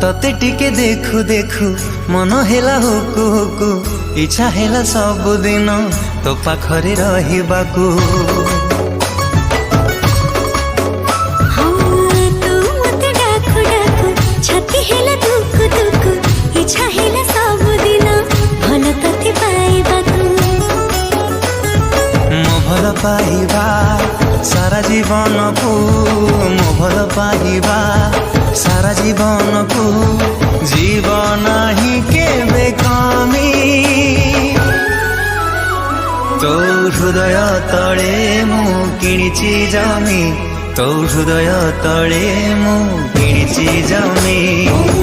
तते टिके देखु देखु मन हेला हुकु हुकु इच्छा हेला सब दिन तो पाखरे रहिबाकू। भल पाइबा सारा जीवन को मो भल पाइबा सारा जीवन को जीवन ही केबे कमी तो हृदय तले मु किणिची जमी तो हृदय तले मु किणिची जमी।